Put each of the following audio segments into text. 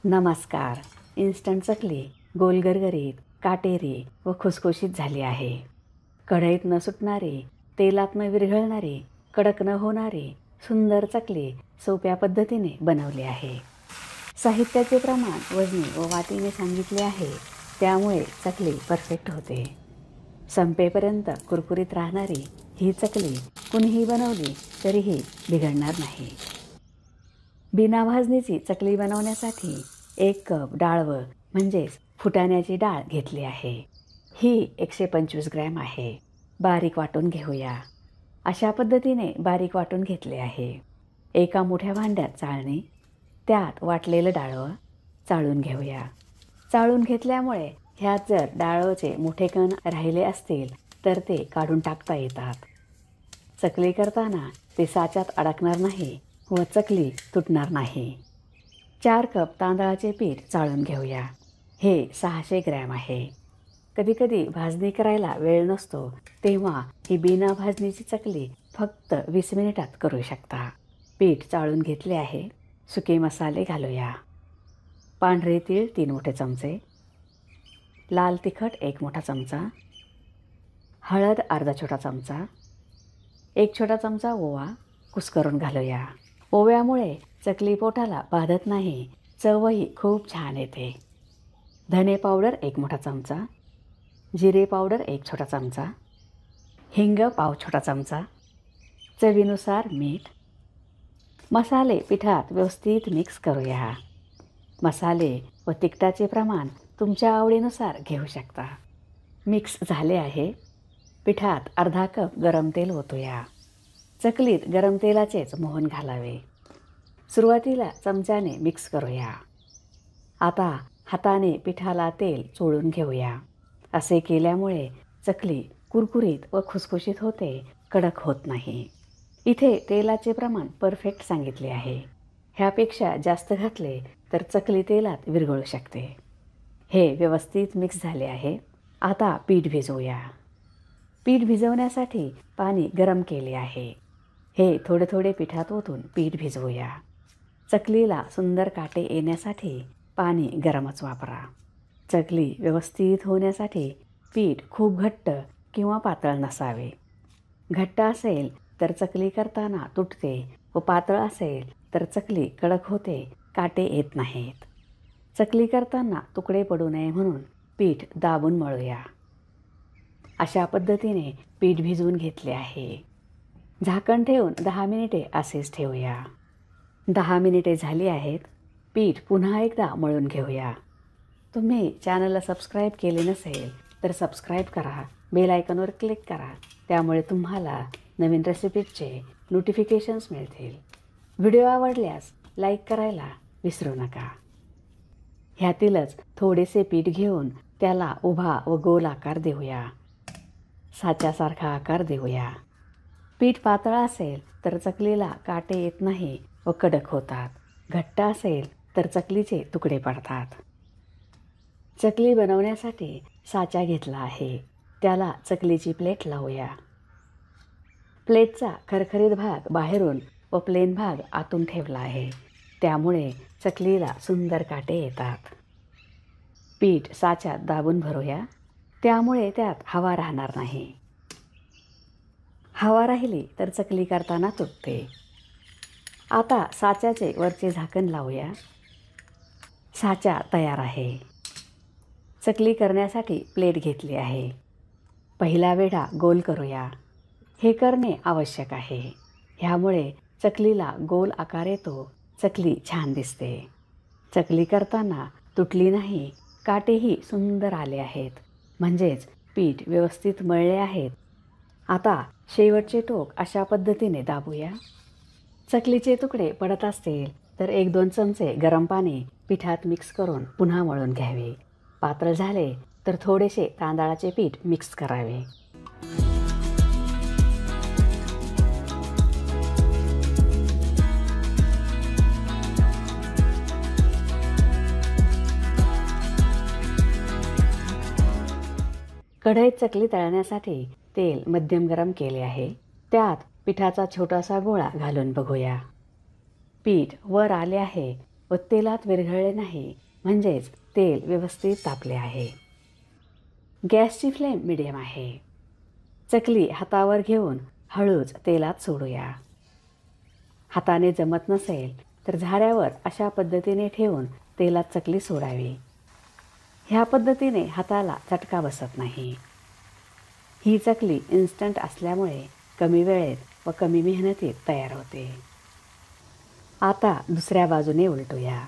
नमस्कार. इन्स्टंट चकली गोल गरगरीत, काटेरी व खुसखुशीत झाली आहे. कढईत न सुटणारी, तेलात न विरघळणारी, कडक न होणारी सुंदर चकली सोप्या पद्धतीने बनवली आहे. साहित्याचे प्रमाण वजनी व वाटीने सांगितले आहे, त्यामुळे चकली परफेक्ट होते. संपेपर्यंत कुरकुरीत राहणारी ही चकली कुणीही बनवली तरीही बिघडणार नाही. बिना भाजणीची चकली बनवण्यासाठी 1 कप डाळव म्हणजेच फुटाण्याची डाळ घेतली आहे. ही 125 ग्रॅम आहे. बारीक वाटून घेऊया. अशा पद्धतीने बारीक वाटून घेतले आहे. एका मोठ्या भांड्यात चाळणी, त्यात वाटलेलं डाळव चाळून घेऊया. चाळून घेतल्यामुळे ह्यात जर डाळवचे मोठे कण राहिले असतील तर ते काढून टाकता येतात. चकली करताना ते साच्यात अडकणार नाही व चकली तुटणार नाही. 4 कप तांदळाचे पीठ चाळून घेऊया. हे 600 ग्रॅम आहे. कधीकधी भाजणी करायला वेळ नसतो, तेव्हा ही बिना भाजणीची चकली फक्त 20 मिनिटात करू शकता. पीठ चाळून घेतले आहे. सुके मसाले घालूया. पांढरे तीळ 3 मोठे चमचे, लाल तिखट 1 मोठा चमचा, हळद अर्धा छोटा चमचा, 1 छोटा चमचा ओवा कुस्करून घालूया. ओव्यामुळे चकली पोटाला बाधत नाही, चवही खूप छान येते. धने पावडर 1 मोठा चमचा, जिरे पावडर 1 छोटा चमचा, हिंग पाव छोटा चमचा, चवीनुसार मीठ. मसाले पिठात व्यवस्थित मिक्स करूया. मसाले व तिखटाचे प्रमाण तुमच्या आवडीनुसार घेऊ शकता. मिक्स झाले आहे. पिठात अर्धा कप गरम तेल ओतूया. चकलीत गरम तेलाचेच मोहन घालावे. सुरुवातीला चमच्याने मिक्स करूया. आता हाताने पिठाला तेल चोळून घेऊया. असे केल्यामुळे चकली कुरकुरीत व खुसखुशीत होते, कडक होत नाही. इथे तेलाचे प्रमाण परफेक्ट सांगितले आहे. ह्यापेक्षा जास्त घातले तर चकली तेलात विरघळू शकते. हे व्यवस्थित मिक्स झाले आहे. आता पीठ भिजवूया. पीठ भिजवण्यासाठी पाणी गरम केले आहे. हे थोडे थोडे पिठात ओतून पीठ भिजवूया. चकलीला सुंदर काटे येण्यासाठी पाणी गरमच वापरा. चकली व्यवस्थित होण्यासाठी पीठ खूप घट्ट किंवा पातळ नसावे. घट्ट असेल तर चकली करताना तुटते व पातळ असेल तर चकली कडक होते, काटे येत नाहीत. चकली करताना तुकडे पडू नये म्हणून पीठ दाबून मळूया. अशा पद्धतीने पीठ भिजवून घेतले आहे. झाकण ठेवून 10 मिनिटे असेच ठेवूया. 10 मिनिटे झाली आहेत. पीठ पुन्हा एकदा मळून घेऊया. तुम्ही चॅनलला सबस्क्राईब केले नसेल तर सबस्क्राईब करा, बेल आयकॉनवर क्लिक करा. त्यामुळे तुम्हाला नवीन रेसिपीजचे नोटिफिकेशन्स मिळतील. व्हिडिओ आवडल्यास लाईक करायला विसरू नका. ह्यातीलच थोडेसे पीठ घेऊन त्याला उभा व गोल आकार देऊया. साच्यासारखा आकार देऊया. पीठ पातळ असेल तर चकलीला काटे येत नाही व कडक होतात. घट्ट असेल तर चकलीचे तुकडे पडतात. चकली बनवण्यासाठी साचा घेतला आहे. त्याला चकलीची प्लेट लावूया. प्लेटचा खरखरीत भाग बाहेरून व प्लेन भाग आतून ठेवला आहे. त्यामुळे चकलीला सुंदर काटे येतात. पीठ साच्यात दाबून भरूया. त्यामुळे त्यात हवा राहणार नाही. हवा राहिली तर चकली करताना तुटते. आता साच्याचे वरचे झाकण लावूया. साचा तयार आहे. चकली करण्यासाठी प्लेट घेतली आहे. पहिला वेढा गोल करूया. हे करणे आवश्यक आहे. ह्यामुळे चकलीला गोल आकार येतो. चकली छान दिसते. चकली करताना तुटली नाही, काटेही सुंदर आले आहेत. म्हणजेच पीठ व्यवस्थित मळले आहेत. आता शेवटचे टोक अशा पद्धतीने दाबूया. चकलीचे तुकडे पडत असतील तर 1-2 चमचे गरम पाणी पिठात मिक्स करून पुन्हा मळून घ्यावे. पातळ झाले तर थोडेसे तांदळाचे पीठ मिक्स करावे. कढईत चकली तळण्यासाठी तेल मध्यम गरम केले आहे. त्यात पिठाचा छोटासा गोळा घालून बघूया. पीठ वर आले आहे व तेलात विरघळले नाही, म्हणजेच तेल व्यवस्थित तापले आहे. गॅसची फ्लेम मिडियम आहे. चकली हातावर घेऊन हळूच तेलात सोडूया. हाताने जमत नसेल तर झाऱ्यावर अशा पद्धतीने ठेवून तेलात चकली सोडावी. ह्या पद्धतीने हाताला चटका बसत नाही. ही चकली इन्स्टंट असल्यामुळे कमी वेळेत व कमी मेहनतीत तयार होते. आता दुसऱ्या बाजूने उलटूया.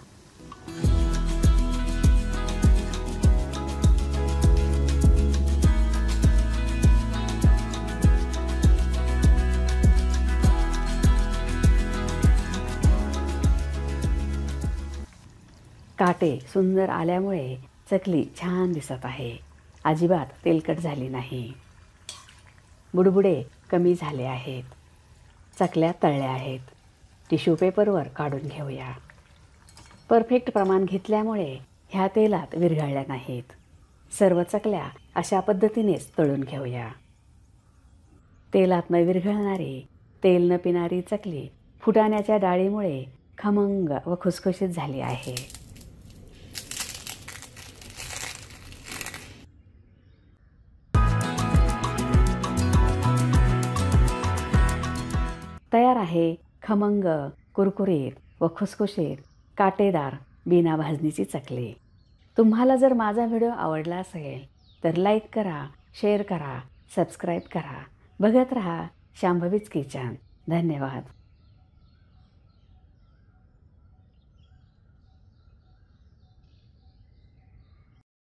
काटे सुंदर आल्यामुळे चकली छान दिसत आहे. अजिबात तेलकट झाली नाही. बुडबुडे कमी झाले आहेत. चकल्या तळल्या आहेत. टिश्यू पेपरवर काढून घेऊया. परफेक्ट प्रमाण घेतल्यामुळे ह्या तेलात विरघळल्या नाहीत. सर्व चकल्या अशा पद्धतीनेच तळून घेऊया. तेलात न विरघळणारी, तेल न पिणारी चकली फुटाण्याच्या डाळीमुळे खमंग व खुसखुशीत झाली आहे. तयार आहे खमंग, कुरकुरीत व खुसखुशीत काटेदार बिना भाजणीची चकली. तुम्हाला जर माझा व्हिडिओ आवडला असेल तर लाईक करा, शेअर करा, सबस्क्राईब करा. बघत रहा शांभवीज किचन. धन्यवाद.